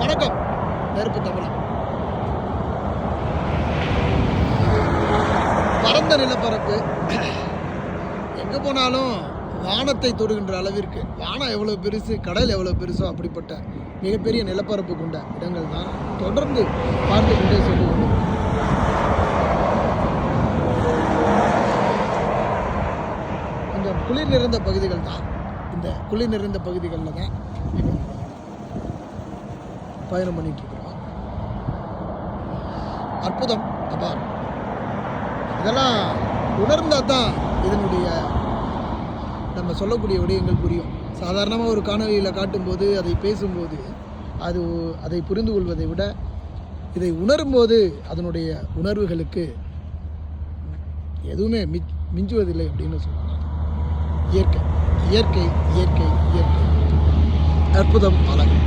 வணக்கம் நெருப்பு தமிழன். பரந்த நிலப்பரப்பு, எங்கே போனாலும் வானத்தை தொடுகின்ற அளவிற்கு, வானம் எவ்வளோ பெருசு, கடல் எவ்வளோ பெருசோ அப்படிப்பட்ட மிகப்பெரிய நிலப்பரப்பு கொண்ட இடங்கள் தான் தொடர்ந்து பார்த்து கொண்டே சென்று கொண்டு கொஞ்சம் குளிர் நிறைந்த பகுதிகள் தான். இந்த குளிர் நிறைந்த பகுதிகளில் தான் பயணம் பண்ணிட்டு இருக்கிறோம். அற்புதம், அபாரம். இதெல்லாம் உணர்ந்தால் தான் இதனுடைய நம்ம சொல்லக்கூடிய விடயங்கள் புரியும். சாதாரணமாக ஒரு காணொலியில் காட்டும்போது, அதை பேசும்போது அதை புரிந்து கொள்வதை விட இதை உணரும்போது அதனுடைய உணர்வுகளுக்கு எதுவுமே மிஞ்சுவதில்லை அப்படின்னு சொல்லலாம். இயற்கை இயற்கை இயற்கை இயற்கை, அற்புதம், அழகு.